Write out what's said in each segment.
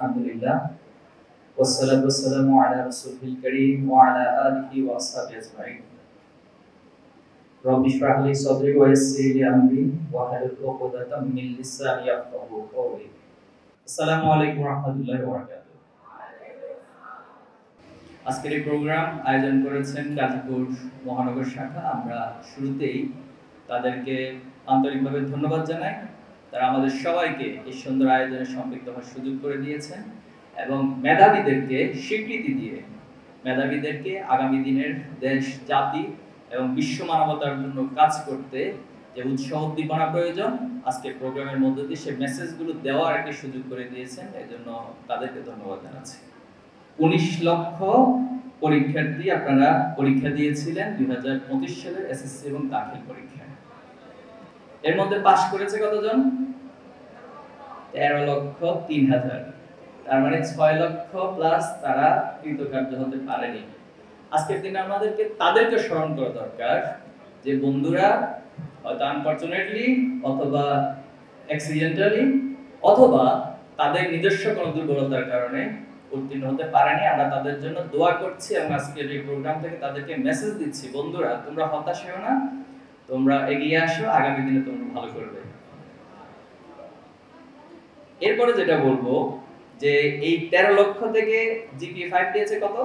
আলহামদুলিল্লাহ والصلاة والسلام على رسوله الكريم وعلى آله وأصحابه أجمعين رب اشرح لي صدري ويسر لي أمري واحلل عقدة من لساني يفقهوا قولي السلام عليكم ورحمة الله وبركاته আজকের এই প্রোগ্রাম আয়োজন করেছেন গাজীপুর মহানগর শাখা। আমরা শুরুতেই তাদেরকে আন্তরিকভাবে ধন্যবাদ জানাই। তারা আমাদের সবাইকে এই সুন্দর আয়োজনে সম্পৃক্ত হওয়ার সুযোগ করে দিয়েছেন এবং মেধাবীদেরকে স্বীকৃতি দিয়ে মেধাবীদেরকে আগামী দিনের দেশ, জাতি এবং বিশ্ব মানবতার জন্য কাজ করতে যে উৎসাহ উদ্দীপনা প্রয়োজন, আজকে প্রোগ্রামের মধ্য দিয়ে সেই মেসেজগুলো দেওয়ার একটা সুযোগ করে দিয়েছেন। এজন্য তাদেরকে ধন্যবাদ জানাচ্ছি। 19 লক্ষ পরীক্ষার্থী আপনারা পরীক্ষা দিয়েছিলেন 2025 সালের এসএসসি এবং দাখিল পরীক্ষা। এর মধ্যে পাস করেছে কতজন? 13,03,000। তার মানে 6 লক্ষ প্লাস তারা কৃতকার্য হতে পারেনি। আজকের দিনে আমাদেরকে তাদেরকে স্মরণ করা দরকার যে বন্ধুরা হয়তো আনফরচুনেটলি অথবা অ্যাক্সিডেন্টালি অথবা তাদের নিজস্ব কোনো দুর্বলতার কারণে উত্তীর্ণ হতে পারেনি। আমরা তাদের জন্য দোয়া করছি এবং আজকের এই প্রোগ্রাম থেকে তাদেরকে মেসেজ দিচ্ছি, বন্ধুরা তোমরা হতাশ হও না, তোমরা এগিয়ে আসো, আগামী দিনে তোমরা ভালো করবে। এরপরে যেটা বলবো যে এই 13 লক্ষ থেকে জিপিএ 5 দিয়েছে কত?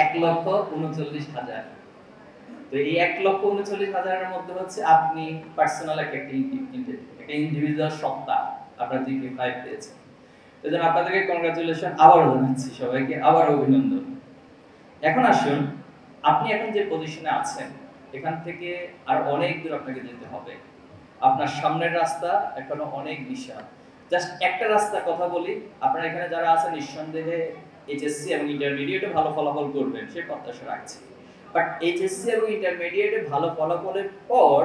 1,39,000। তো এই 1,39,000 এর মধ্যে হচ্ছে আপনি পার্সোনাল একটা ইন্ডিভিজুয়াল সত্তা, আপনার জিপিএ 5 পেয়েছে। এজন্য আপনাদেরকে কংগ্রাচুলেশন আবারও জানাচ্ছি, সবাইকে আবার অভিনন্দন। এখন আসুন, আপনি এখন যে পজিশনে আছেন এখান থেকে আর অনেক দূর আপনাকে যেতে হবে। আপনার সামনের রাস্তা এখনো অনেক বিশাল। জাস্ট একটা রাস্তা কথা বলি, আপনারা এখানে যারা আছেন নিঃসন্দেহে এইচএসসি এবং ইন্টারমিডিয়েটে ভালো ফলাফল করবেন সে প্রত্যাশা রাখছি। বাট এইচএসসি এবং ইন্টারমিডিয়েটে ভালো ফলাফলের পর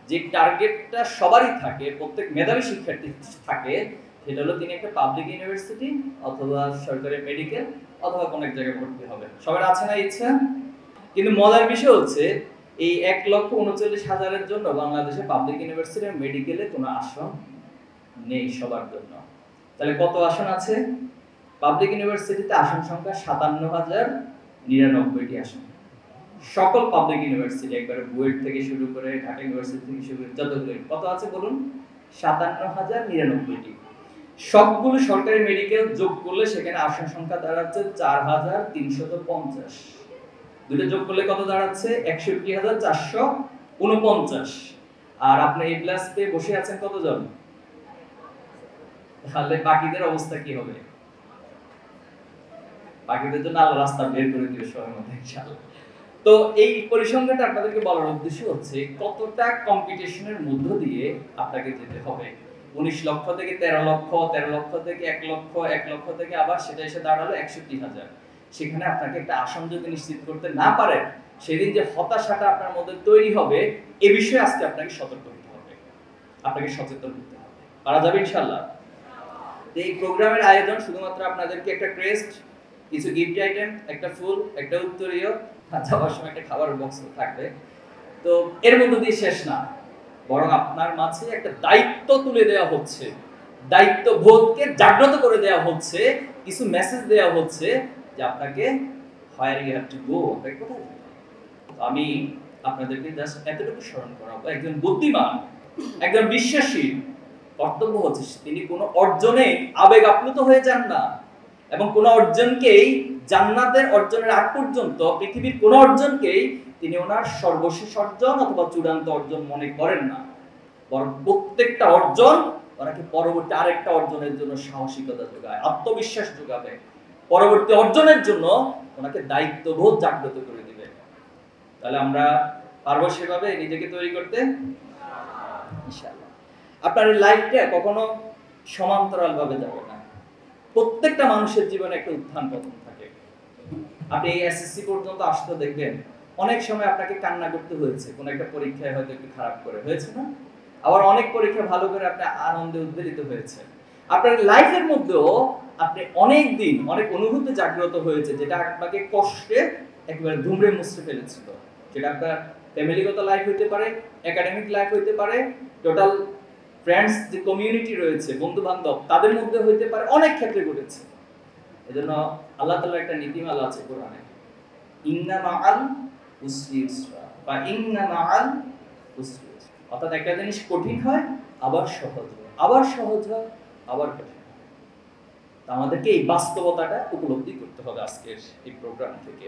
যে টার্গেটটা সবারই থাকে, প্রত্যেক মেধাবী শিক্ষার্থী থাকে, সেটা হলো তিনি একটা পাবলিক ইউনিভার্সিটি অথবা সরকারি মেডিকেল অথবা কোনো এক জায়গায় ভর্তি হবে। সবার আছে না ইচ্ছা? কিন্তু মজার বিষয় হচ্ছে এই 1,39,000 জন্য বাংলাদেশে পাবলিক ইউনিভার্সিটি এবং মেডিকেলে কোনো আসন নেই সবার জন্য। তাহলে কত আসন আছে? পাবলিক ইউনিভার্সিটিতে আসন সংখ্যা 57,099টি আসন। সকল পাবলিক ইউনিভার্সিটি একবারে বুয়েট থেকে শুরু করে ঢাকা ইউনিভার্সিটি থেকে শুরু করে যতগুলো কত আছে বলুন? 57,099টি। সবগুলো সরকারি মেডিকেল যোগ করলে সেখানে আসন সংখ্যা দাঁড়াচ্ছে 4,350। দুটো যোগ করলে কত দাঁড়াচ্ছে? 61,449। আর আপনি এ প্লাস পেয়ে বসে আছেন কতজন? তাহলে বাকিদের অবস্থা কি হবে? বাকিদের জন্য আল্লাহ রাস্তা বের করে দিবে সময়ের মধ্যে ইনশাআল্লাহ। তো এই পরিসংখ্যানটা আপনাদেরকে বলার উদ্দেশ্য হচ্ছে কতটা কম্পিটিশনের মধ্য দিয়ে আপনাকে যেতে হবে। 19 লক্ষ থেকে 13 লক্ষ, 13 লক্ষ থেকে 1 লক্ষ, 1 লক্ষ থেকে আবার সেটা এসে দাঁড়ালো 61,000। সেখানে আপনাকে একটা আসন যদি নিশ্চিত করতে না পারেন, সেদিন যে হতাশাটা আপনার মধ্যে তৈরি হবে, এই বিষয়ে আজকে আপনাকে সতর্ক হতে হবে, আপনাকে সচেতন হতে হবে। পারা যাবে ইনশাআল্লাহ। এই প্রোগ্রামের আয়োজন শুধুমাত্র আপনাদেরকে একটা ক্রেস্ট, কিছু গিফট আইটেম, একটা ফুল, একটা উত্তরীয়, যাওয়ার সময় একটা খাবার বক্স থাকবে, তো এর মধ্য দিয়ে শেষ না, বরং আপনার মাঝে একটা দায়িত্ব তুলে দেওয়া হচ্ছে, দায়িত্ববোধকে জাগ্রত করে দেওয়া হচ্ছে, কিছু মেসেজ দেওয়া হচ্ছে যে আপনাকে where you have to go, আপনাকে কোথায় যেতে হবে। আমি আপনাদেরকে জাস্ট এতটুকু স্মরণ করাবো, একজন বুদ্ধিমান, একজন বিশ্বাসী কর্তব্য হচ্ছে তিনি কোনো অর্জনে আবেগ আপ্লুত হয়ে যান না এবং কোনো অর্জনকেই জান্নাতের অর্জনের আগ পর্যন্ত পৃথিবীর কোনো অর্জনকেই তিনি ওনার সর্বশেষ অর্জন অথবা চূড়ান্ত অর্জন মনে করেন না, বরং প্রত্যেকটা অর্জন ওনাকে পরবর্তী আরেকটা অর্জনের জন্য সাহসিকতা যোগায়, আত্মবিশ্বাস যোগাবে, পরবর্তী অর্জনের জন্য ওনাকে দায়িত্ববোধ জাগ্রত করে দিবে। তাহলে আমরা পারবো সেভাবে নিজেকে তৈরি করতে ইনশাআল্লাহ। আপনার লাইফটা কখনো সমান্তরাল ভাবে যাবে না। প্রত্যেকটা মানুষের জীবনে একটা উত্থান পতন থাকে। আপনি এই এসএসসি পর্যন্ত আসতে দেখবেন অনেক সময় আপনাকে কান্না করতে হয়েছে, কোন একটা পরীক্ষায় হয়তো একটু খারাপ করে হয়েছে না, আবার অনেক পরীক্ষা ভালো করে আপনি আনন্দে উদ্বেলিত হয়েছে। আপনার লাইফের মধ্যেও আপনি অনেক দিন অনেক অনুভূতি জাগ্রত হয়েছে যেটা আপনাকে কষ্টে একেবারে ধুমড়ে মুছড়ে ফেলেছিল। যেটা আপনার ফ্যামিলিগত লাইফ হইতে পারে, একাডেমিক লাইফ হইতে পারে, টোটাল ফ্রেন্ডস যে কমিউনিটি রয়েছে, বন্ধু বান্ধব, তাদের মধ্যে হইতে পারে, অনেক ক্ষেত্রে ঘটেছে। এজন্য আল্লাহ তাআলার একটা নীতিমালা আছে কোরআনে, ইন্না মাআল উসরি ইউসরা বা ইন্না মাআল উসরি ইউসরা। অর্থাৎ একটা জিনিস কঠিন হয় আবার সহজ হয়, আবার সহজ হয় আবার কঠিন হয়। আমাদেরকে এই বাস্তবতাটা উপলব্ধি করতে হবে আজকের এই প্রোগ্রাম থেকে।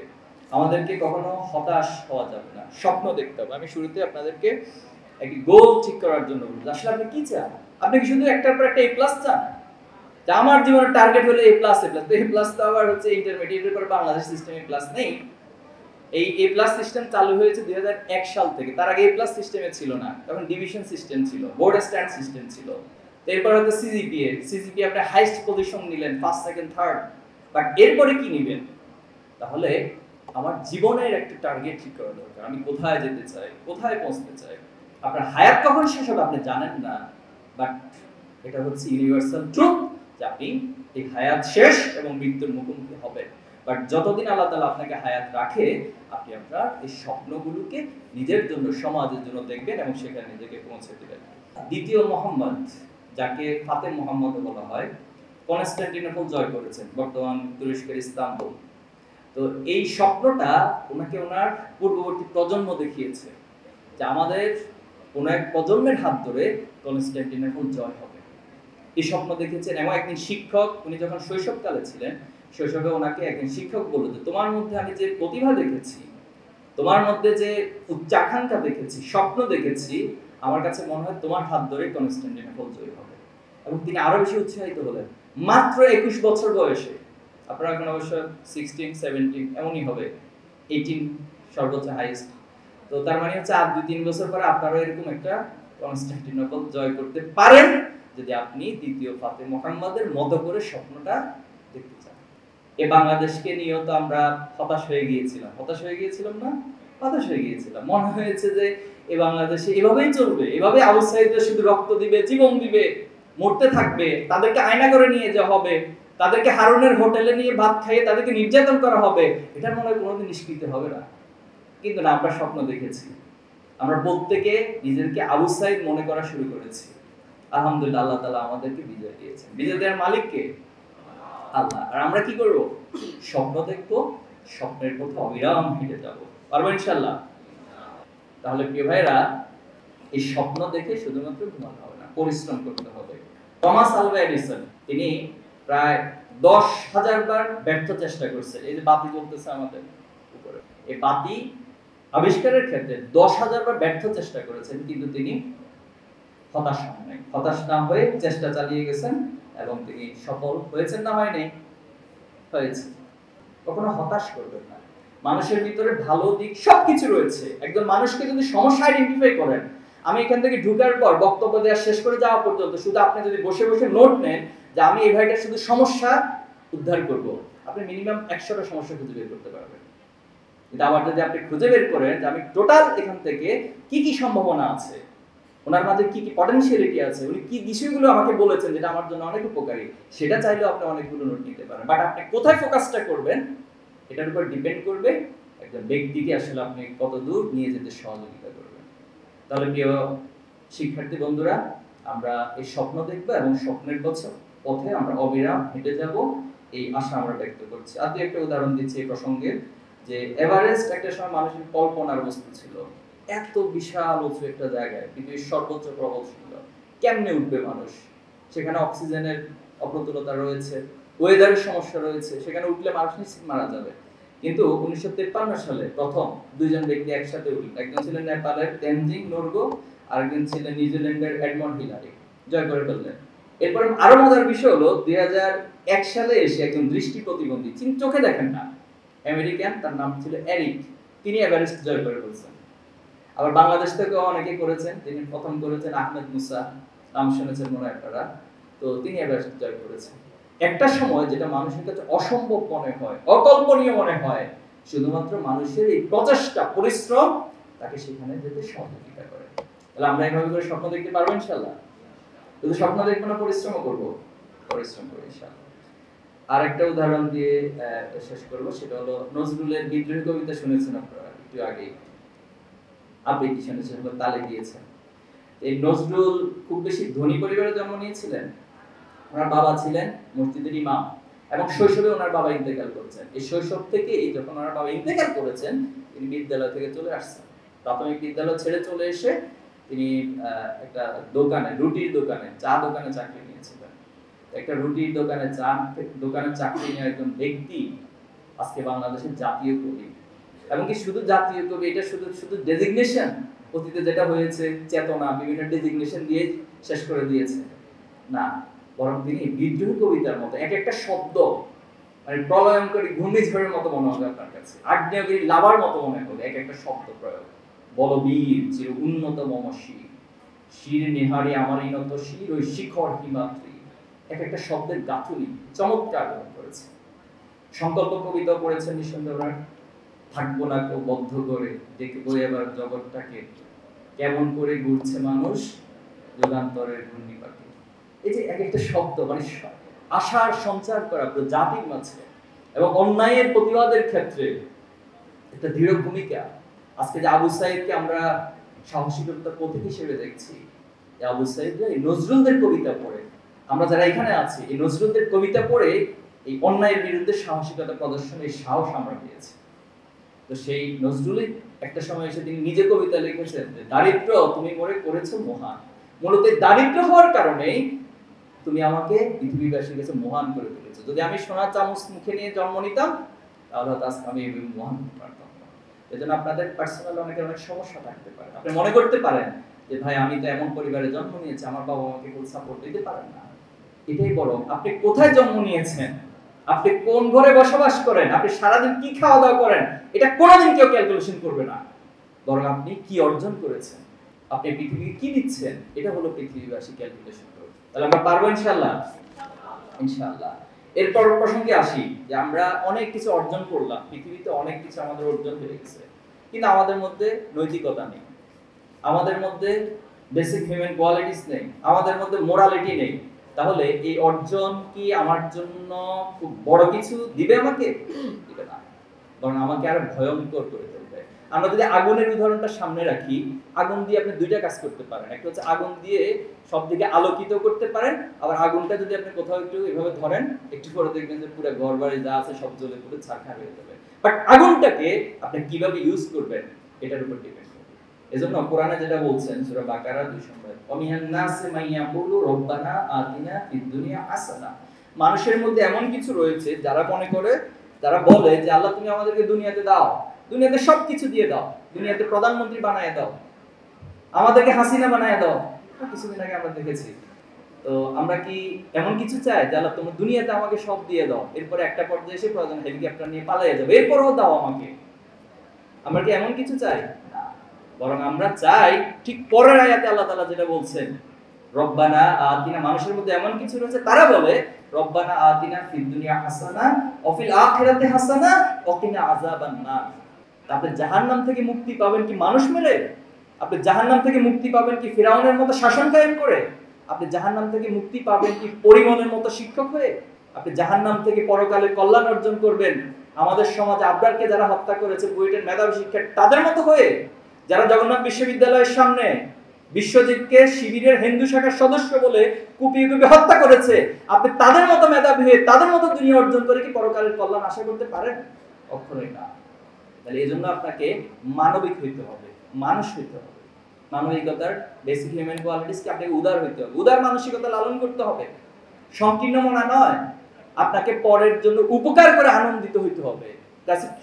আমাদেরকে কখনো হতাশ হওয়া যাবে না, স্বপ্ন দেখতে হবে। আমি শুরুতে আপনাদেরকে একটি গোল ঠিক করার জন্য বলবো, আসলে আপনি কি চান? আপনি কি শুধু একটার পর একটা A+ চান? যে আমার জীবনের টার্গেট হলো A+, তো A+ তো আবার হচ্ছে ইন্টারমিডিয়েটের পর বাংলাদেশ সিস্টেমে A+ নেই। এই A+ সিস্টেম চালু হয়েছে 2001 সাল থেকে। তার আগে A+ সিস্টেমে ছিল না, তখন ডিভিশন সিস্টেম ছিল, বোর্ড স্ট্যান্ড সিস্টেম ছিল। এরপর হচ্ছে সিজিপিএ আপনি হাইয়েস্ট পজিশন নিলেন, ফার্স্ট সেকেন্ড থার্ড, বাট এরপরে কি নেবেন? তাহলে আমার জীবনের একটা টার্গেট ঠিক করা দরকার। আমি কোথায় যেতে চাই, কোথায় পৌঁছতে চাই। আপনার হায়াত কখন শেষ হবে আপনি জানেন না, বাট এটা হচ্ছে ইউনিভার্সাল ট্রুথ যে আপনি এই হায়াত শেষ এবং মৃত্যুর মুখোমুখি হবে। বাট যতদিন আল্লাহ তাআলা আপনাকে হায়াত রাখে, আপনি আপনার এই স্বপ্নগুলোকে নিজের জন্য, সমাজের জন্য দেখবেন এবং সেখানে নিজেকে পৌঁছে দেবেন। দ্বিতীয় মুহাম্মদ, যাকে ফাতেহ মুহাম্মদ বলা হয়, কনস্টান্টিনোপল জয় করেছেন, বর্তমান তুরস্কের ইস্তাম্বুল। তো এই স্বপ্নটা ওনাকে ওনার পূর্ববর্তী প্রজন্ম দেখিয়েছে যে আমাদের কোন এক প্রজন্মের হাত ধরে কনস্টান্টিনোপল জয় হবে। এই স্বপ্ন দেখেছেন। এবং একদিন শিক্ষক, উনি যখন শৈশবকালে ছিলেন, শৈশবে ওনাকে একদিন শিক্ষক বলল যে তোমার মধ্যে আমি যে প্রতিভা দেখেছি, তোমার মধ্যে যে উচ্চাকাঙ্ক্ষা দেখেছি, স্বপ্ন দেখেছি, আমার কাছে মনে হয় তোমার হাত ধরে কনস্টান্টিনোপল জয় হবে। এবং তিনি আরো বেশি উৎসাহিত হলেন। মাত্র 21 বছর বয়সে, আপনারা এখন অবশ্য 16, 17 এমনই হবে, 18 সর্বোচ্চ হাইয়েস্ট। তো তার মানে হচ্ছে আর 2-3 বছর পরে আপনারা এরকম একটা কনস্টান্টিনোপল জয় করতে পারেন, যদি আপনি দ্বিতীয় ফাতেহ মুহাম্মদের মতো করে স্বপ্নটা দেখতে চান। এই বাংলাদেশকে নিয়েও তো আমরা হতাশ হয়ে গিয়েছিলাম না? হতাশ হয়ে গিয়েছিলাম। মনে হয়েছে যে এই বাংলাদেশে এভাবেই চলবে, এভাবে আউটসাইডার শুধু রক্ত দিবে, জীবন দিবে, মরতে থাকবে, তাদেরকে আয়না করে নিয়ে যাওয়া হবে, তাদেরকে হারুনের হোটেলে নিয়ে ভাত খাইয়ে তাদেরকে নির্যাতন করা হবে। এটার মনে হয় কোনোদিন নিষ্কৃত হবে না। কিন্তু না, আমরা স্বপ্ন দেখেছি। আমরা প্রত্যেকে নিজেদেরকে আউটসাইড মনে করা শুরু করেছি। আলহামদুলিল্লাহ, আল্লাহ তাআলা আমাদেরকে বিজয় দিয়েছেন। বিজয় দেওয়ার মালিক কে? আল্লাহ। আর আমরা কি করব? স্বপ্ন দেখব, স্বপ্নের পথে অবিরাম হেঁটে যাব। পারবো ইনশাআল্লাহ? তাহলে প্রিয় ভাইরা, এই স্বপ্ন দেখে শুধুমাত্র ঘুমাতে হবে না, পরিশ্রম করতে হবে। টমাস আলভা এডিসন, তিনি প্রায় 10,000 বার ব্যর্থ চেষ্টা করছেন। এই যে বাতি জ্বলতেছে আমাদের উপরে, এই বাতি আবিষ্কারের ক্ষেত্রে 10,000 বার ব্যর্থ চেষ্টা করেছেন, কিন্তু তিনি হতাশ না হয়ে চেষ্টা চালিয়ে গেছেন এবং তিনি সফল হয়েছেন না হয়নি? হয়েছে। কখনো হতাশ করবেন না। মানুষের ভিতরে ভালো দিক সবকিছু রয়েছে। একজন মানুষকে যদি সমস্যা আইডেন্টিফাই করেন, আমি এখান থেকে ঢোকার পর বক্তব্য দেওয়া শেষ করে যাওয়া পর্যন্ত শুধু আপনি যদি বসে বসে নোট নেন যে আমি এই ভাইটার শুধু সমস্যা উদ্ধার করব, আপনি মিনিমাম 100টা সমস্যা খুঁজে বের করতে পারবেন। কিন্তু আবার যদি আপনি খুঁজে বের করেন যে আমি টোটাল এখান থেকে কি কি সম্ভাবনা আছে, ওনার মাঝে কি কি পটেনশিয়ালিটি আছে, উনি কি বিষয়গুলো আমাকে বলেছেন যেটা আমার জন্য অনেক উপকারী, সেটা চাইলেও আপনি অনেকগুলো নোট নিতে পারেন। বাট আপনি কোথায় ফোকাসটা করবেন এটার উপর ডিপেন্ড করবে একজন ব্যক্তিকে আসলে আপনি কত দূর নিয়ে যেতে সহযোগিতা করবেন। তাহলে প্রিয় শিক্ষার্থী বন্ধুরা, আমরা এই স্বপ্ন দেখব এবং স্বপ্নের পথে আমরা অবিরাম হেঁটে যাব, এই আশা আমরা ব্যক্ত করছি। আর একটা উদাহরণ দিচ্ছি এই প্রসঙ্গে, যে এভারেস্ট একটা সময় মানুষের কল্পনার বস্তু ছিল। এত বিশাল উঁচু একটা জায়গায়, পৃথিবীর সর্বোচ্চ পর্বত ছিল, কেমনে উঠবে মানুষ? সেখানে অক্সিজেনের অপ্রতুলতা রয়েছে, ওয়েদারের সমস্যা রয়েছে, সেখানে উঠলে মানুষ নিশ্চিত মারা যাবে। কিন্তু 1953 সালে প্রথম দুইজন ব্যক্তি একসাথে উঠলেন। একজন ছিলেন নেপালের তেনজিং নোরগে, আরেকজন ছিলেন নিউজিল্যান্ডের এডমন্ড হিলারি, জয় করে ফেললেন। এরপর আরো মজার বিষয় হলো 2001 সালে এসে একজন দৃষ্টি প্রতিবন্ধী, তিনি চোখে দেখেন না, আমেরিকান, তার নাম ছিল এরিক, তিনি এভারেস্ট জয় করে ফেলছেন। আবার বাংলাদেশ থেকেও অনেকে করেছেন, তিনি প্রথম করেছেন আহমেদ মুসা, নাম শুনেছেন মনে হয় আপনারা, তো তিনি এভারেস্ট জয় করেছেন। একটা সময় যেটা মানুষের কাছে অসম্ভব মনে হয়, অকল্পনীয় মনে হয়, শুধুমাত্র মানুষের এই প্রচেষ্টা, পরিশ্রম তাকে সেখানে যেতে সহযোগিতা করে। তাহলে আমরা এইভাবে করে স্বপ্ন দেখতে পারবো ইনশাআল্লাহ? শুধু স্বপ্ন দেখবো না, পরিশ্রমও করবো? পরিশ্রম করবো ইনশাআল্লাহ। আরেকটা উদাহরণ দিয়ে শেষ করবো, সেটা হলো নজরুলের বিদ্রোহী কবিতা শুনেছেন আপনারা একটু আগেই, আবৃত্তি শুনেছেন, তালে দিয়েছেন। এই নজরুল খুব বেশি ধনী পরিবারে জন্ম নিয়েছিলেন। ওনার বাবা ছিলেন মসজিদের ইমাম এবং শৈশবে ওনার বাবা ইন্তেকাল করেছেন। এই শৈশব থেকে যখন ওনার বাবা ইন্তেকাল করেছেন, তিনি বিদ্যালয় থেকে চলে আসছেন। প্রাথমিক বিদ্যালয় ছেড়ে চলে এসে তিনি একটা দোকানে, রুটির দোকানে, চা দোকানে চাকরি নিয়েছিলেন। একটা রুটির দোকানে, চা দোকানে চাকরি নিয়ে একজন ব্যক্তি আজকে বাংলাদেশের জাতীয় কবি। এবং কি শুধু জাতীয় কবি, এটা শুধু ডেজিগনেশন, অতীতে যেটা হয়েছে চেতনা, বিভিন্ন ডেজিগনেশন দিয়ে শেষ করে দিয়েছে না, বরং তিনি বিদ্রোহী কবিতার মতো এক একটা শব্দ মানে প্রলয়ঙ্করী ঘূর্ণিঝড়ের মতো মনে হবে আপনার কাছে, আগ্নেয়গিরি লাভার মতো মনে হবে এক একটা শব্দ প্রয়োগ। বলবীর চির উন্নত মম শির, শির নিহারি আমার ইনত শির, ওই শিখর হিমাদ্রি, এক একটা শব্দের গাঁথুনি চমৎকার করেছে। সংকল্প কবিতা পড়েছেন নিঃসন্দেহে। থাকবো না কেউ বদ্ধ করে, দেখবো এবার জগৎটাকে কেমন করে ঘুরছে মানুষ যুগান্তরের ঘূর্ণিপাকে। এই যে এক একটা শব্দ মানে আশার সঞ্চার করা পুরো জাতির মাঝে এবং অন্যায়ের প্রতিবাদের ক্ষেত্রে একটা দৃঢ় ভূমিকা। আজকে যে আবু সাইদকে আমরা সাহসিকতার প্রতীক হিসেবে দেখছি, এই আবু সাইদরা এই নজরুলদের কবিতা পড়ে, আমরা যারা এখানে আছি এই নজরুলদের কবিতা পড়ে এই অন্যায়ের বিরুদ্ধে সাহসিকতা প্রদর্শনের সাহস আমরা পেয়েছি। তো সেই নজরুলই একটা সময় এসে তিনি নিজে কবিতা লিখেছেন যে দারিদ্র তুমি মোরে করেছো মহান, মূলত দারিদ্র হওয়ার কারণে তুমি আমাকে পৃথিবীবাসীর কাছে মহান করে তুলেছো। যদি আমি সোনার চামচ মুখে নিয়ে জন্ম নিতাম তাহলে আজকে আমি মহান হতে পারতাম না। এজন্য আপনাদের পার্সোনাল অনেক সমস্যা থাকতে পারে। আপনি মনে করতে পারেন যে ভাই আমি তো এমন পরিবারে জন্ম নিয়েছি, আমার বাবা আমাকে ফুল সাপোর্ট দিতে পারেন না। এটাই বড়, আপনি কোথায় জন্ম নিয়েছেন, আপনি কোন ঘরে বসবাস করেন, আপনি সারাদিন কি খাওয়া দাওয়া করেন, এটা কোনোদিন কেউ ক্যালকুলেশন করবে না। বরং আপনি কি অর্জন করেছেন, আপনি পৃথিবীকে কি দিচ্ছেন, এটা হলো পৃথিবীবাসী ক্যালকুলেশন করবে। তাহলে আমরা পারবো ইনশাআল্লাহ। ইনশাআল্লাহ। এরপর প্রসঙ্গে আসি যে আমরা অনেক কিছু অর্জন করলাম, পৃথিবীতে অনেক কিছু আমাদের অর্জন হয়ে গেছে, কিন্তু আমাদের মধ্যে নৈতিকতা নেই, আমাদের মধ্যে বেসিক হিউম্যান কোয়ালিটিস নেই, আমাদের মধ্যে মোরালিটি নেই। তাহলে এই অর্জন কি আমার জন্য খুব বড় কিছু দিবে? আমাকে দিবে না, বরং আমাকে আরো ভয়ঙ্কর করে তুলবে। আমরা যদি আগুনের উদাহরণটা সামনে রাখি, আগুন দিয়ে আপনি দুইটা কাজ করতে পারেন। একটা হচ্ছে আগুন দিয়ে সব দিকে আলোকিত করতে পারেন, আবার আগুনটা যদি আপনি কোথাও একটু এভাবে ধরেন, একটু পরে দেখবেন যে পুরো ঘর বাড়ি যা আছে সব জ্বলে পুরো ছারখার হয়ে যাবে। বাট আগুনটাকে আপনি কিভাবে ইউজ করবেন এটার উপর ডিপেন্ড করে। এজন্য কোরআনে যেটা বলছেন সূরা বাকারা 2 নম্বর, ওয়ামিনান নাসি মাইয়াকুলু রব্বানা আতিনা ফিদ দুনিয়া হাসানা। মানুষের মধ্যে এমন কিছু রয়েছে যারা মনে করে, যারা বলে যে আল্লাহ তুমি আমাদেরকে দুনিয়াতে দাও, দুনিয়াতে সবকিছু দিয়ে দাও, দুনিয়াতে প্রধানমন্ত্রী বানায় দাও, আমাদেরকে হাসিনা বানায় দাও। কিছুদিন আগে আমরা দেখেছি। তো আমরা কি এমন কিছু চাই যে আল্লাহ তুমি দুনিয়াতে আমাকে সব দিয়ে দাও, এরপরে একটা পর্যায়ে এসে প্রয়োজন হেলিকপ্টার নিয়ে পালিয়ে যাবে, এরপরও দাও আমাকে? আমরা কি এমন কিছু চাই? না, বরং আমরা চাই ঠিক পরের আয়াতে আল্লাহ তাআলা যেটা বলছেন, রব্বানা আতিনা। মানুষের মধ্যে এমন কিছু রয়েছে তারা বলে রব্বানা আতিনা ফিদ দুনিয়া হাসানা ওয়া ফিল আখিরাতি হাসানা ওয়া কিনা আযাবান নার। আপনি জাহান্নাম থেকে মুক্তি পাবেন কি মানুষ মেরে? আপনি জাহান্নাম থেকে মুক্তি পাবেন কি ফিরাউনের মতো শাসন কায়েম করে? আপনি জাহান্নাম থেকে মুক্তি পাবেন কি পরিমলের মতো শিক্ষক হয়ে? আপনি জাহান্নাম থেকে পরকালে কল্যাণ অর্জন করবেন আমাদের সমাজে আবরারকে যারা হত্যা করেছে, বুয়েটের মেধাবী শিক্ষক তাদের মতো হয়ে, যারা জগন্নাথ বিশ্ববিদ্যালয়ের সামনে বিশ্বজিৎকে শিবিরের হিন্দু শাখার সদস্য বলে কুপিয়ে কুপিয়ে হত্যা করেছে, আপনি তাদের মতো মেধাবী হয়ে তাদের মতো দুনিয়া অর্জন করে কি পরকালের কল্যাণ আশা করতে পারেন? কখনোই না। তাহলে এজন্য আপনাকে মানবিক হইতে হবে, মানুষ হইতে হবে। মানবিকতার বেসিক হিউম্যান কোয়ালিটিস কি আপনাকে উদার হইতে হবে, উদার মানসিকতা লালন করতে হবে। সংকীর্ণ মনা নয়, আপনাকে পরের জন্য উপকার করে আনন্দিত হইতে হবে।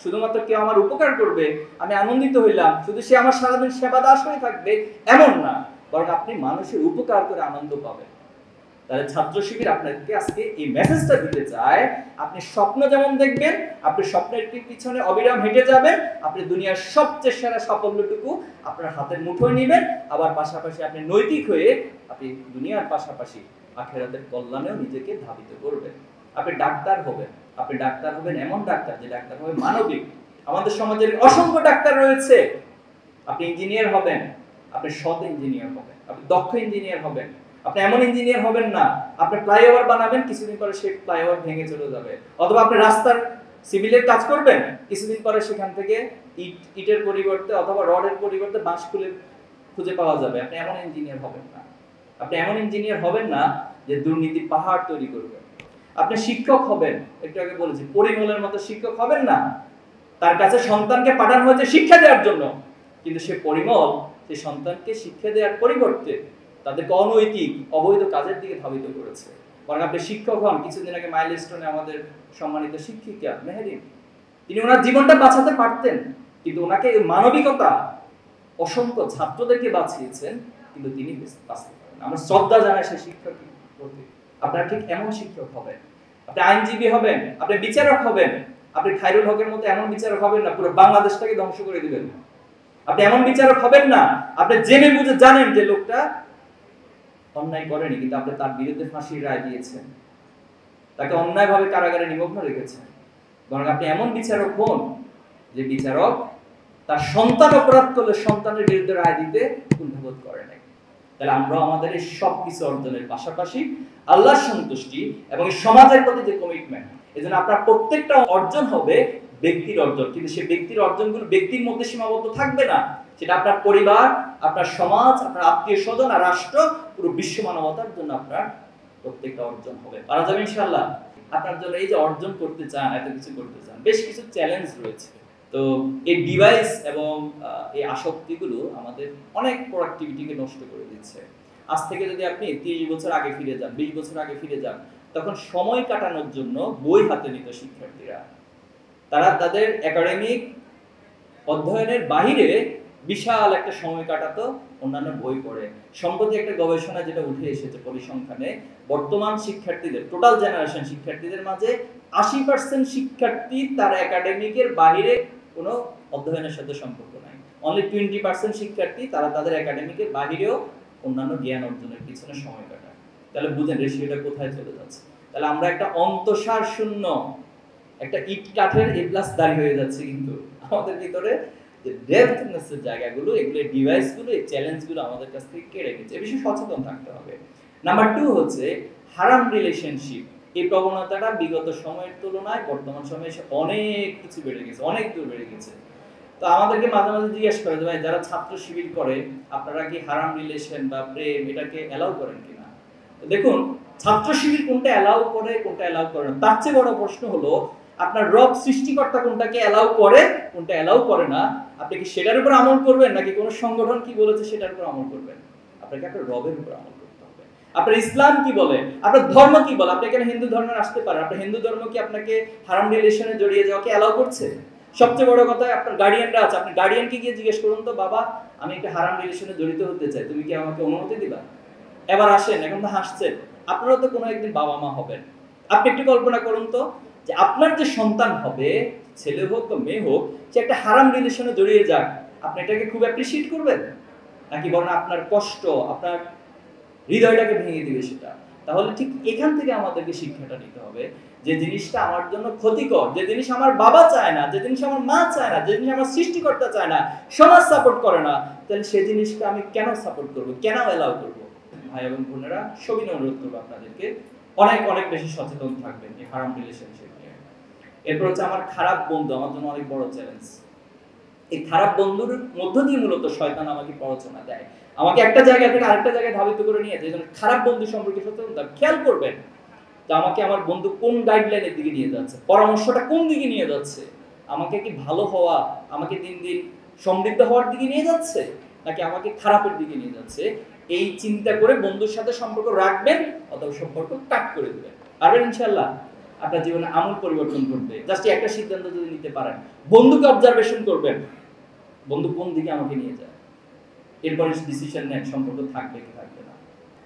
শুধুমাত্র কেউ আমার উপকার করবে আমি আনন্দিত হইলাম, শুধু সে আমার সারাদিন সেবা দাস হয়ে থাকবে এমন না, বরং আপনি মানুষের উপকার করে আনন্দ পাবেন। তাহলে ছাত্র শিবির আপনাকে আজকে এই মেসেজটা দিতে চায়, আপনি স্বপ্ন যেমন দেখবেন, আপনি স্বপ্নের পিছনে অবিরাম হেঁটে যাবেন, আপনি দুনিয়ার সবচেয়ে সেরা সাফল্যটুকু আপনার হাতের মুঠোয় নেবেন, আবার পাশাপাশি আপনি নৈতিক হয়ে আপনি দুনিয়ার পাশাপাশি আখিরাতের কল্যাণেও নিজেকে ধাবিত করবেন। আপনি ডাক্তার হবেন, আপনি ডাক্তার হবেন এমন ডাক্তার যে ডাক্তার হবে মানবিক। আমাদের সমাজের অসংখ্য ডাক্তার রয়েছে। আপনি ইঞ্জিনিয়ার হবেন, আপনি সৎ ইঞ্জিনিয়ার হবেন, আপনি দক্ষ ইঞ্জিনিয়ার হবেন। আপনি এমন ইঞ্জিনিয়ার হবেন না আপনি ফ্লাইওভার বানাবেন, কিছুদিন পরে সেই ফ্লাইওভার ভেঙে চলে যাবে, অথবা আপনি রাস্তার সিভিলের কাজ করবেন, কিছুদিন পরে সেখান থেকে ইটের পরিবর্তে অথবা রডের পরিবর্তে বাঁশ খুলে খুঁজে পাওয়া যাবে। আপনি এমন ইঞ্জিনিয়ার হবেন না। আপনি এমন ইঞ্জিনিয়ার হবেন না যে দুর্নীতির পাহাড় তৈরি করবেন। আপনি শিক্ষক হবেন, একটু আগে বলেছি, পরিমলের মতো শিক্ষক হবেন না। তার কাছে সন্তানকে পাঠানো হয়েছে শিক্ষা দেওয়ার জন্য, কিন্তু সে পরিমল সেই সন্তানকে শিক্ষা দেওয়ার পরিবর্তে তাদেরকে অনৈতিক অবৈধ কাজের দিকে ধাবিত করেছে। বরং আপনি শিক্ষক হন, কিছুদিন আগে মাইলস্টোনে আমাদের সম্মানিত শিক্ষিকা মেহেরিন, তিনি ওনার জীবনটা বাঁচাতে পারতেন, কিন্তু ওনাকে মানবিকতা অসংখ্য ছাত্রদেরকে বাঁচিয়েছেন, কিন্তু তিনি বাঁচতে পারেন। আমরা শ্রদ্ধা জানাই সেই শিক্ষকের প্রতি। আপনারা ঠিক এমন শিক্ষক হবেন। আপনি আইনজীবী হবেন, আপনি বিচারক হবেন। আপনি খায়রুল হকের মতো এমন বিচারক হবেন না পুরো বাংলাদেশটাকে ধ্বংস করে দিবেন। আপনি এমন বিচারক হবেন না আপনি জেনে বুঝে জানেন যে লোকটা অন্যায় করেনি, কিন্তু আপনি তার বিরুদ্ধে ফাঁসির রায় দিয়েছেন, তাকে অন্যায়ভাবে কারাগারে নিমগ্ন রেখেছেন। বরং আপনি এমন বিচারক হন যে বিচারক তার সন্তান অপরাধ করলে সন্তানের বিরুদ্ধে রায় দিতে কুণ্ঠাবোধ করে নাই। তাহলে আমরা আমাদের এই সব কিছু অর্জনের পাশাপাশি আল্লাহর সন্তুষ্টি এবং সমাজের প্রতি যে কমিটমেন্ট, এজন্য আপনার প্রত্যেকটা অর্জন হবে ব্যক্তির অর্জন, কিন্তু সেই ব্যক্তির অর্জনগুলো ব্যক্তির মধ্যে সীমাবদ্ধ থাকবে না। সেটা আপনার পরিবার, আপনার সমাজ, আপনার আত্মীয় স্বজন আর রাষ্ট্র, পুরো বিশ্ব মানবতার জন্য আপনার প্রত্যেকটা অর্জন হবে। পারা যাবে ইনশাআল্লাহ। আপনার জন্য এই যে অর্জন করতে চান, এত কিছু করতে চান, বেশ কিছু চ্যালেঞ্জ রয়েছে। তো এই ডিভাইস এবং এই আসক্তিগুলো আমাদের অনেক প্রোডাক্টিভিটিকে নষ্ট করে দিচ্ছে। আজ থেকে যদি আপনি 30 বছর আগে ফিরে যান, 20 বছর আগে ফিরে যান, তখন সময় কাটানোর জন্য বই হাতে নিত শিক্ষার্থীরা। তারা তাদের একাডেমিক অধ্যয়নের বাহিরে বিশাল একটা সময় কাটাতো অন্যান্য বই পড়ে। সম্প্রতি একটা গবেষণা যেটা উঠে এসেছে পরিসংখ্যানে, বর্তমান শিক্ষার্থীদের, টোটাল জেনারেশন শিক্ষার্থীদের মাঝে 80% শিক্ষার্থী তার একাডেমিকের বাহিরে কোনো অধ্যয়নের সাথে সম্পর্ক নাই। অনলি 20% শিক্ষার্থী তারা তাদের একাডেমিকের বাহিরেও অন্যান্য জ্ঞান অর্জনের পিছনে সময় কাটায়। তাহলে বুঝেন রেশিওটা কোথায় চলে যাচ্ছে। তাহলে আমরা একটা অন্তঃসার শূন্য, একটা ইট কাঠের A+ দাঁড়িয়ে হয়ে যাচ্ছে, কিন্তু আমাদের ভিতরে যে ডেপথনেসের জায়গাগুলো, এগুলো ডিভাইসগুলো, এই চ্যালেঞ্জগুলো আমাদের কাছ থেকে কেড়ে নিচ্ছে। এই বিষয়ে সচেতন থাকতে হবে। নাম্বার 2 হচ্ছে হারাম রিলেশনশিপ। এই প্রবণতাটা বিগত সময়ের তুলনায় বর্তমান সময়ে এসে অনেক কিছু বেড়ে গেছে, অনেক দূর বেড়ে গেছে। তো আমাদেরকে মাঝে মাঝে জিজ্ঞেস করে যে ভাই, যারা ছাত্র শিবির করে আপনারা কি হারাম রিলেশন বা প্রেম এটাকে অ্যালাউ করেন কিনা? তো দেখুন, ছাত্র শিবির কোনটা অ্যালাউ করে, কোনটা অ্যালাউ করে না, তার চেয়ে বড় প্রশ্ন হলো আপনার রব সৃষ্টিকর্তা কোনটাকে অ্যালাউ করে, কোনটা অ্যালাউ করে না। আপনি কি সেটার উপর আমল করবেন, নাকি কোন সংগঠন কি বলেছে সেটার উপর আমল করবেন? আপনাকে আপনার রবের উপর আমল করতে হবে। আপনার ইসলাম কি বলে, আপনার ধর্ম কি বলে। আপনি এখানে হিন্দু ধর্মে আসতে পারেন, আপনার হিন্দু ধর্ম কি আপনাকে হারাম রিলেশনে জড়িয়ে যাওয়াকে অ্যালাউ করছে? সবচেয়ে বড় কথা, আপনার গার্ডিয়ানরা আছে, আপনি গার্ডিয়ানকে গিয়ে জিজ্ঞেস করুন তো, বাবা আমি একটা হারাম রিলেশনে জড়িত হতে চাই, তুমি কি আমাকে অনুমতি দিবা? এবার আসেন, এখন তো হাসছেন, আপনারাও তো কোনো একদিন বাবা মা হবেন। আপনি একটু কল্পনা করুন তো, যে আপনার যে সন্তান হবে, ছেলে হোক বা মেয়ে হোক, সে একটা হারাম রিলেশনে জড়িয়ে যাক, আপনি এটাকে খুব অ্যাপ্রিশিয়েট করবেন, নাকি বরং আপনার কষ্ট, আপনার হৃদয়টাকে ভেঙে দিবে সেটা? তাহলে ঠিক এখান থেকে আমাদেরকে শিক্ষাটা নিতে হবে, যে জিনিসটা আমার জন্য ক্ষতিকর, যে জিনিস আমার বাবা চায় না, যে জিনিস আমার মা চায় না, যে জিনিস আমার সৃষ্টিকর্তা চায় না, সমাজ সাপোর্ট করে না, তাহলে সেই জিনিসকে আমি কেন সাপোর্ট করব, কেন অ্যালাউ করব? ভাই এবং বোনেরা, সবিনয় অনুরোধ করবো আপনাদেরকে অনেক অনেক বেশি সচেতন থাকবেন এই হারাম রিলেশনশিপ নিয়ে। এরপর হচ্ছে আমার খারাপ বন্ধু, আমার জন্য অনেক বড় চ্যালেঞ্জ। এই খারাপ বন্ধুর মধ্য দিয়ে মূলত শয়তান আমাকে প্ররোচনা দেয়, আমাকে একটা জায়গা থেকে আরেকটা জায়গায় ধাবিত করে নিয়ে যায়। খারাপ বন্ধু সম্পর্কে সচেতন থাকবেন, খেয়াল করবেন যে আমাকে আমার বন্ধু কোন গাইডলাইনের দিকে নিয়ে যাচ্ছে, পরামর্শটা কোন দিকে নিয়ে যাচ্ছে, আমাকে কি ভালো হওয়া, আমাকে দিন দিন সমৃদ্ধ হওয়ার দিকে নিয়ে যাচ্ছে, নাকি আমাকে খারাপের দিকে নিয়ে যাচ্ছে। এই চিন্তা করে বন্ধুর সাথে সম্পর্ক রাখবেন অথবা সম্পর্ক কাট করে দেবেন। পারবেন ইনশাআল্লাহ। আপনার জীবনে আমূল পরিবর্তন ঘটবে জাস্ট একটা সিদ্ধান্ত যদি নিতে পারেন। বন্ধুকে অবজারভেশন করবেন, বন্ধু কোন দিকে আমাকে নিয়ে যায়, এরপরে ডিসিশন নেন সম্পর্ক থাকবে কি থাকবে না।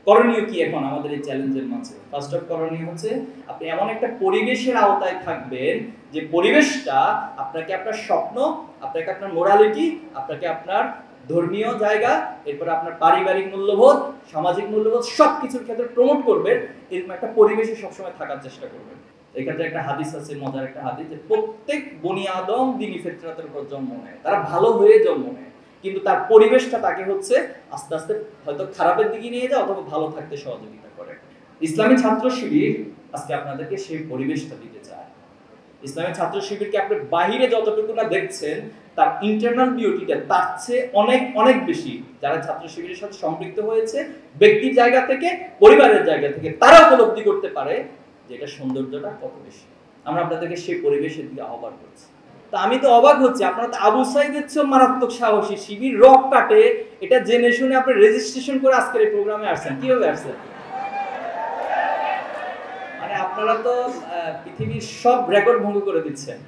করণীয় কি এখন আমাদের এই চ্যালেঞ্জের মাঝে? ফার্স্ট অফ করণীয় হচ্ছে আপনি এমন একটা পরিবেশের আওতায় থাকবেন যে পরিবেশটা আপনাকে আপনার স্বপ্ন, আপনাকে আপনার মোরালিটি, আপনাকে আপনার ধর্মীয় জায়গা, এরপর আপনার পারিবারিক মূল্যবোধ, সামাজিক মূল্যবোধ সবকিছুর ক্ষেত্রে প্রমোট করবেন। এরকম একটা পরিবেশে সবসময় থাকার চেষ্টা করবেন। এক্ষেত্রে একটা হাদিস আছে, মজার একটা হাদিস, যে প্রত্যেক বনি আদম দ্বীনি ফিতরাতের উপর জন্ম নেয়, তারা ভালো হয়ে জন্ম নেয়, কিন্তু তার পরিবেশটা তাকে হচ্ছে আস্তে আস্তে হয়তো খারাপের দিকে নিয়ে যায় অথবা ভালো থাকতে সহযোগিতা করে। ইসলামী ছাত্র শিবির আজকে আপনাদেরকে সেই পরিবেশটা দিতে চায়। ইসলামের ছাত্র শিবিরকে আপনি বাহিরে যতটুকু না দেখছেন তার ইন্টারনাল বিউটিটা তার চেয়ে অনেক অনেক বেশি। যারা ছাত্র শিবিরের সাথে সম্পৃক্ত হয়েছে ব্যক্তির জায়গা থেকে, পরিবারের জায়গা থেকে, তারা উপলব্ধি করতে পারে যে এটা সৌন্দর্যটা কত বেশি। আমরা আপনাদেরকে সেই পরিবেশের দিকে আহ্বান করছি। তা আমি তো অবাক হচ্ছি, আপনারা তো আবু সাইদের চেয়ে মারাত্মক সাহসী, শিবির রক কাটে, এটা জেনে শুনে আপনি রেজিস্ট্রেশন করে আজকের এই প্রোগ্রামে আসছেন। কিভাবে আসছেন? মানে আপনারা তো পৃথিবীর সব রেকর্ড ভঙ্গ করে দিচ্ছেন।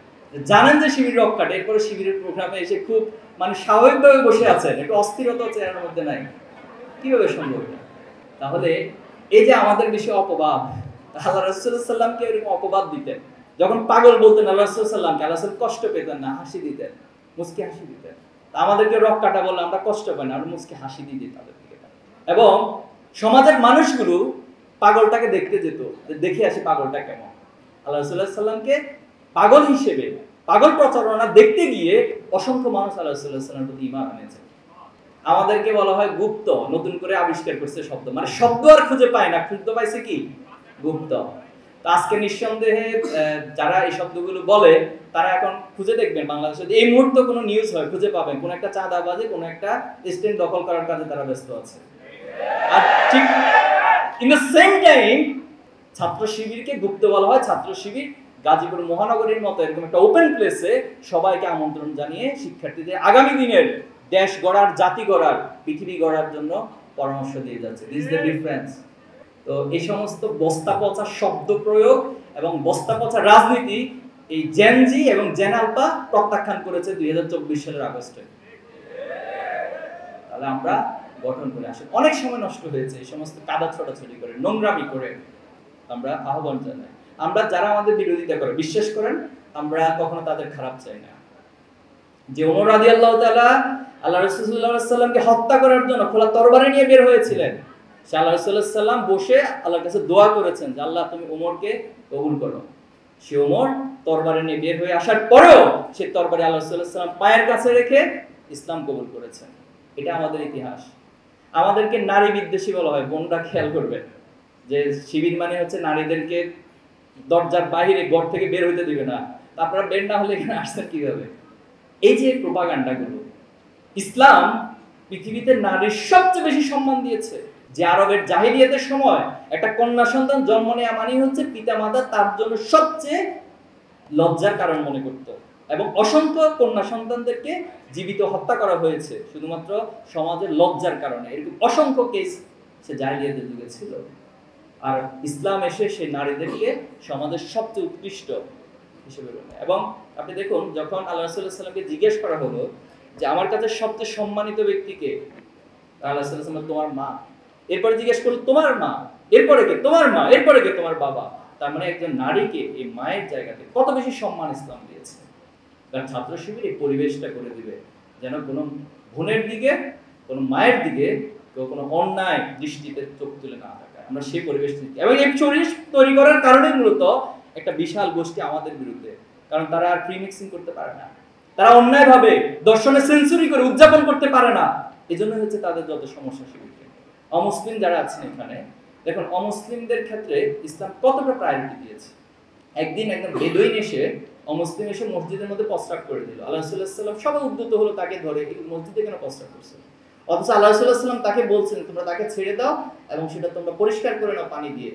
জানেন যে শিবির রক কাটে, এরপরে শিবিরের প্রোগ্রামে এসে খুব মানে স্বাভাবিকভাবে বসে আছেন, একটু অস্থিরতা চেহারার মধ্যে নাই। কিভাবে সম্ভব? তাহলে এই যে আমাদের বিষয়ে অপবাদ, আল্লাহ রাসূলুল্লাহ সাল্লামকে এরকম অপবাদ দিতেন, যখন পাগল বলতেন আল্লাহ রাসূলুল্লাহ সাল্লামকে, আল্লাহ রাসূল কষ্ট পেতেন না, হাসি দিতেন, মুচকি হাসি দিতেন। আমাদেরকে রক কাটা বললে আমরা কষ্ট পাই না, আমরা মুচকি হাসি দিয়ে দিই তাদের দিকে। এবং সমাজের মানুষগুলো পাগলটাকে দেখতে যেত, দেখে আসি পাগলটা কেমন। আল্লাহ রাসূলুল্লাহ সাল্লামকে পাগল হিসেবে, পাগল প্রচারণা দেখতে গিয়ে অসংখ্য মানুষ আল্লাহ রাসূলুল্লাহ সাল্লামের প্রতি ঈমান এনেছে। আমাদেরকে বলা হয় গুপ্ত, নতুন করে আবিষ্কার করছে শব্দ, মানে শব্দ আর খুঁজে পায় না, খুঁজতে পাইছে কি? গুপ্ত। তো আজকে নিঃসন্দেহে যারা এই শব্দগুলো বলে তারা এখন খুঁজে দেখবেন বাংলাদেশে এই মুহূর্তে কোনো নিউজ হয় খুঁজে পাবেন কোন একটা চাঁদাবাজি, কোন একটা স্ট্যান্ড দখল করার কাজে তারা ব্যস্ত আছে। আর ঠিক ইন দ্য সেম টাইম ছাত্র শিবিরকে গুপ্ত বলা হয়। ছাত্র শিবির গাজীপুর মহানগরীর মতো এরকম একটা ওপেন প্লেসে সবাইকে আমন্ত্রণ জানিয়ে শিক্ষার্থীদের আগামী দিনের দেশ গড়ার, জাতি গড়ার, পৃথিবী গড়ার জন্য পরামর্শ দিয়ে যাচ্ছে। This the difference. তো এই সমস্ত বস্তা পচা শব্দ প্রয়োগ এবং বস্তা পচা রাজনীতি এই জেনজি এবং জেন আলফা প্রত্যাখ্যান করেছে 2024 সালের আগস্টে। তাহলে আমরা গঠন করে আসি, অনেক সময় নষ্ট হয়েছে এই সমস্ত কাদা ছোটাছুটি করে, নোংরামি করে। আমরা আহ্বান জানাই, আমরা যারা আমাদের বিরোধিতা করে, বিশ্বাস করেন আমরা কখনো তাদের খারাপ চাই না। যে ওমর রাদিয়াল্লাহু তাআলা আল্লাহ রাসূল সাল্লাল্লাহু আলাইহি ওয়াসাল্লামকে হত্যা করার জন্য খোলা তরবারি নিয়ে বের হয়েছিলেন, সে আল্লাহ রাসূল সাল্লাল্লাহু আলাইহি ওয়াসাল্লাম বসে আল্লাহর কাছে দোয়া করেছেন যে আল্লাহ তুমি ওমরকে কবুল করো। সে ওমর তরবারি নিয়ে বের হয়ে আসার পরেও সে তরবারি আল্লাহ রাসূল সাল্লাল্লাহু আলাইহি ওয়াসাল্লাম পায়ের কাছে রেখে ইসলাম কবুল করেছেন। এটা আমাদের ইতিহাস। আমাদেরকে নারী বিদ্বেষী বলা হয়, বোনরা খেয়াল করবেন যে শিবির মানে হচ্ছে নারীদেরকে দরজার বাইরে ঘর থেকে বের হইতে দিবে না। আপনারা বের না হলে এখানে আসছেন কিভাবে? এই যে প্রোপাগান্ডাগুলো, ইসলাম পৃথিবীতে নারীর সবচেয়ে বেশি সম্মান দিয়েছে। যে আরবের জাহিলিয়াতের সময় একটা কন্যা সন্তান জন্ম নেওয়া মানে হচ্ছে পিতামাতা তার জন্য সবচেয়ে লজ্জার কারণ মনে করত, এবং অসংখ্য কন্যা সন্তানদেরকে জীবিত হত্যা করা হয়েছে শুধুমাত্র সমাজের লজ্জার কারণে। এরকম অসংখ্য কেস সে জাহিলিয়াতের যুগে ছিল। আর ইসলাম এসে সেই নারীদেরকে সমাজের সবচেয়ে উৎকৃষ্ট হিসেবে বলে। এবং আপনি দেখুন, যখন আল্লাহ রাসূলুল্লাহ সাল্লাল্লাহু আলাইহি ওয়াসাল্লামকে জিজ্ঞেস করা হলো যে আমার কাছে সবচেয়ে সম্মানিত ব্যক্তিকে, আল্লাহ রাসূলুল্লাহ সাল্লাল্লাহু আলাইহি ওয়াসাল্লাম তোমার মা, এরপরে জিজ্ঞেস করলো তোমার মা, এরপরে কে? তোমার মা, এরপরে কে? তোমার বাবা। তার মানে একজন নারীকে এই মায়ের জায়গাতে কত বেশি সম্মান ইসলাম দিয়েছে। কারণ ছাত্র শিবির এই পরিবেশটা করে দিবে যেন কোনো বোনের দিকে, কোনো মায়ের দিকে কেউ কোনো অন্যায় দৃষ্টিতে চোখ তুলে না থাকে। আমরা সেই পরিবেশ এবং এই পরিবেশ তৈরি করার কারণে মূলত একটা বিশাল গোষ্ঠী আমাদের বিরুদ্ধে, কারণ তারা আর প্রি মিক্সিং করতে পারে না, তারা অন্যায়ভাবে দর্শনে সেঞ্চুরি করে উদযাপন করতে পারে না। এজন্য হচ্ছে তাদের যত সমস্যা শিবিরকে। অমুসলিম যারা আছেন এখানে দেখুন, অমুসলিমদের ক্ষেত্রে ইসলাম কতটা প্রায়োরিটি দিয়েছে। একদিন একদম বেদুইন এসে, অমুসলিম এসে মসজিদের মধ্যে প্রস্রাব করে দিল। আল্লাহ রাসূলুল্লাহ সাল্লাল্লাহু আলাইহি ওয়াসাল্লাম সবাই উদ্যত হলো তাকে ধরে, এই মসজিদে কেন প্রস্রাব করছে? অথচ আল্লাহ রাসূলুল্লাহ সাল্লাল্লাহু আলাইহি ওয়াসাল্লাম তাকে বলছেন তোমরা তাকে ছেড়ে দাও এবং সেটা তোমরা পরিষ্কার করে নাও পানি দিয়ে।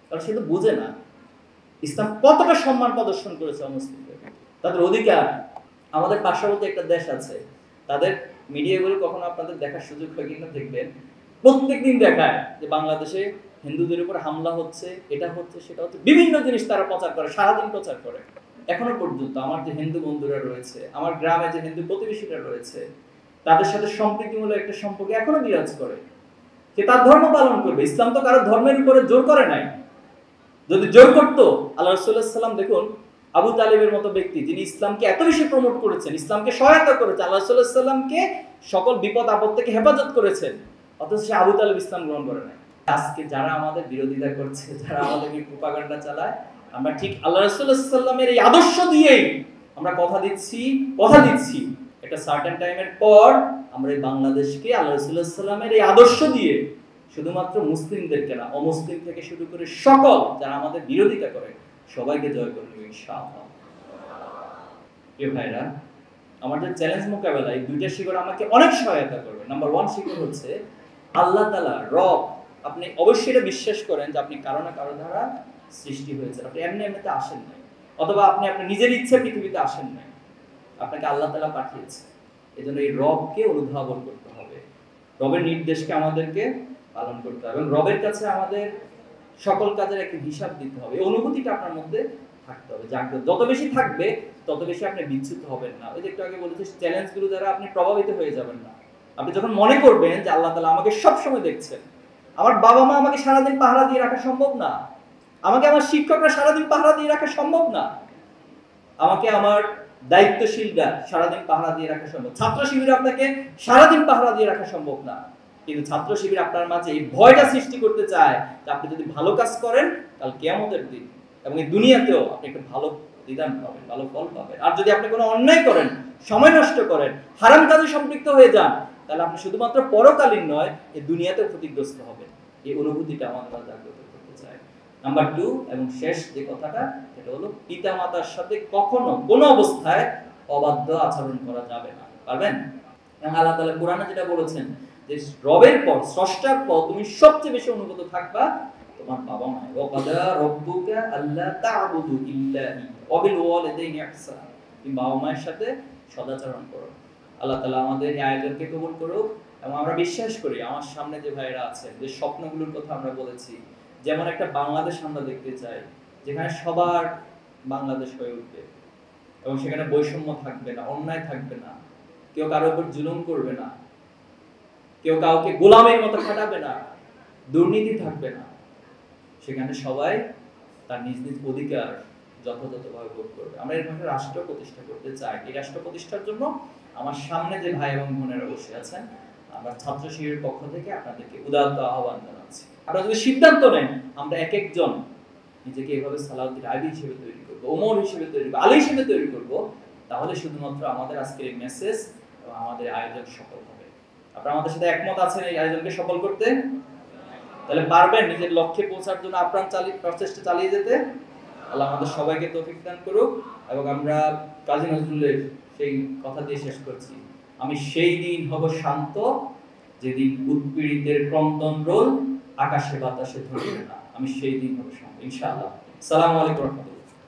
কারণ সে তো বুঝে না ইসলাম কতটা সম্মান প্রদর্শন করেছে অমুসলিমদের, তাদের অধিকার। আমাদের পার্শ্ববর্তী একটা দেশ আছে, তাদের মিডিয়াগুলো কখনো আপনাদের দেখার সুযোগ হয় কিনা দেখবেন, প্রত্যেকদিন দেখায় যে বাংলাদেশে হিন্দুদের উপর হামলা হচ্ছে, এটা হচ্ছে, সেটা হচ্ছে, বিভিন্ন জিনিস তারা প্রচার করে, সারাদিন প্রচার করে। এখনো পর্যন্ত আমার যে হিন্দু বন্ধুরা রয়েছে, আমার গ্রামে যে হিন্দু প্রতিবেশীরা রয়েছে, তাদের সাথে সম্প্রীতিমূলক একটা সম্পর্ক এখনো বিরাজ করে। সে তার ধর্ম পালন করবে। ইসলাম তো কারো ধর্মের উপরে জোর করে নাই। যদি জোর করতো, আল্লাহ রাসূলুল্লাহ সাল্লাল্লাহু আলাইহি ওয়াসাল্লাম দেখুন, আবু তালিবের মতো ব্যক্তি যিনি ইসলামকে এত বেশি প্রমোট করেছেন, ইসলামকে সহায়তা করেছেন, আল্লাহ রাসূলুল্লাহ সাল্লাল্লাহু আলাইহি ওয়াসাল্লামকে সকল বিপদ আপদ থেকে হেফাজত করেছেন, অথচ সে আবু তালিব ইসলাম গ্রহণ করে নাই। আজকে যারা আমাদের বিরোধিতা করছে, যারা আমাদেরকে প্রোপাগান্ডা চালায়, আমরা ঠিক আল্লাহ রাসূলুল্লাহ সাল্লাল্লাহু আলাইহি ওয়াসাল্লামের এই আদর্শ দিয়েই আমরা কথা দিচ্ছি একটা সার্টেন টাইমের পর আমরা এই বাংলাদেশকে আল্লাহ রাসূলুল্লাহ সাল্লাল্লাহু আলাইহি ওয়াসাল্লামের এই আদর্শ দিয়ে শুধুমাত্র মুসলিমদেরকে না, অমুসলিম থেকে শুরু করে সকল যারা আমাদের বিরোধিতা করে সবাইকে জয় করে নেবে ইনশাআল্লাহ। প্রিয় ভাইরা, আমার যে চ্যালেঞ্জ মোকাবেলায় দুইটা শিকড় আমাকে অনেক সহায়তা করবে। নাম্বার 1 শিকড় হচ্ছে আল্লাহ তাআলা রব। আপনি অবশ্যই এটা বিশ্বাস করেন যে আপনি কারো না কারো দ্বারা সৃষ্টি হয়েছেন, আপনি এমনি এমনিতে আসেন নাই, অথবা আপনি আপনার নিজের ইচ্ছে পৃথিবীতে আসেন নাই, আপনাকে আল্লাহ তাআলা পাঠিয়েছে। এজন্য এই রবকে অনুধাবন করতে হবে, রবের নির্দেশকে আমাদেরকে পালন করতে হবে এবং রবের কাছে আমাদের সকল কাজের একটা হিসাব দিতে হবে। এই অনুভূতিটা আপনার মধ্যে থাকতে হবে, জাগ্রত। যত বেশি থাকবে তত বেশি আপনি বিচ্যুত হবেন না। ওই যে একটু আগে বলেছি, চ্যালেঞ্জগুলো দ্বারা আপনি প্রভাবিত হয়ে যাবেন না। আপনি যখন মনে করবেন যে আল্লাহ তাআলা আমাকে সব সময় দেখছেন, আমার বাবা মা আমাকে সারাদিন পাহারা দিয়ে রাখা সম্ভব না, আমাকে আমার শিক্ষকরা সারাদিন পাহারা দিয়ে রাখা সম্ভব না, আমাকে আমার দায়িত্বশীলরা সারাদিন পাহারা দিয়ে রাখা সম্ভব, ছাত্র শিবির আপনাকে সারাদিন পাহারা দিয়ে রাখা সম্ভব না। কিন্তু ছাত্র শিবির আপনার মাঝে এই ভয়টা সৃষ্টি করতে চায় যে আপনি যদি ভালো কাজ করেন কাল কিয়ামতের দিন এবং এই দুনিয়াতেও আপনি একটা ভালো প্রতিদান পাবেন, ভালো ফল পাবেন। আর যদি আপনি কোনো অন্যায় করেন, সময় নষ্ট করেন, হারাম কাজে সম্পৃক্ত হয়ে যান, তাহলে আপনি শুধুমাত্র পরকালীন নয়, এই দুনিয়াতেও ক্ষতিগ্রস্ত হবেন। এই অনুভূতিটা আমাদের জাগ্রত করতে চাই। নাম্বার 2 এবং শেষ যে কথাটা, সেটা হলো পিতামাতার সাথে কখনো কোনো অবস্থায় অবাধ্য আচরণ করা যাবে না। পারবেন? এবং আল্লাহ তাআলা কোরআনে যেটা বলেছেন যে রবের পর, স্রষ্টার পর তুমি সবচেয়ে বেশি অনুগত থাকবা তোমার বাবা মা। ওয়াকাদা রাব্বুকা আল্লা তা'বুদু ইল্লা ওয়া বিল ওয়ালিদাইনি ইহসানা। তুমি বাবা মায়ের সাথে সদাচরণ করো। আল্লাহ তাআলা আমাদের এই আয়োজনকে কবুল করুক এবং আমরা বিশ্বাস করি আমার সামনে যে ভাইরা আছেন, যে স্বপ্নগুলোর কথা আমরা বলেছি, যেমন একটা বাংলাদেশ আমরা দেখতে চাই যেখানে সবার বাংলাদেশ হয়ে উঠবে এবং সেখানে বৈষম্য থাকবে না, অন্যায় থাকবে না, কেউ কারোর উপর জুলুম করবে না, কেউ কাউকে গোলামের মতো খাটাবে না, দুর্নীতি থাকবে না, সেখানে সবাই তার নিজ নিজ অধিকার যথাযথভাবে ভোগ করবে। আমরা এরকম একটা রাষ্ট্র প্রতিষ্ঠা করতে চাই। এই রাষ্ট্র প্রতিষ্ঠার জন্য আমার সামনে যে ভাই এবং বোনেরা বসে আছেন, আমরা ছাত্র শিবিরের পক্ষ থেকে আপনাদেরকে উদাত্ত আহ্বান জানাচ্ছি। আপনারা যদি সিদ্ধান্ত নেন আমরা এক একজন নিজেকে এভাবে সালাউদ্দিন আইবি হিসেবে তৈরি করব, ওমর হিসেবে তৈরি করব, আলী হিসেবে তৈরি করব, তাহলে শুধুমাত্র আমাদের আজকের এই মেসেজ এবং আমাদের আয়োজন সফল হবে। আপনারা আমাদের সাথে একমত আছেন এই আয়োজনকে সফল করতে? তাহলে পারবেন নিজের লক্ষ্যে পৌঁছার জন্য আপ্রাণ প্রচেষ্টা চালিয়ে যেতে? আল্লাহ আমাদের সবাইকে তৌফিক দান করুক। এবং আমরা কাজী নজরুলের সেই কথা দিয়ে শেষ করছি, আমি সেই দিন হব শান্ত যেদিন উৎপীড়িতের ক্রন্দন রোল আকাশে বাতাসে ধরবে না। আমি সেই দিন হব শান্ত ইনশাআল্লাহ। আসসালামু আলাইকুম।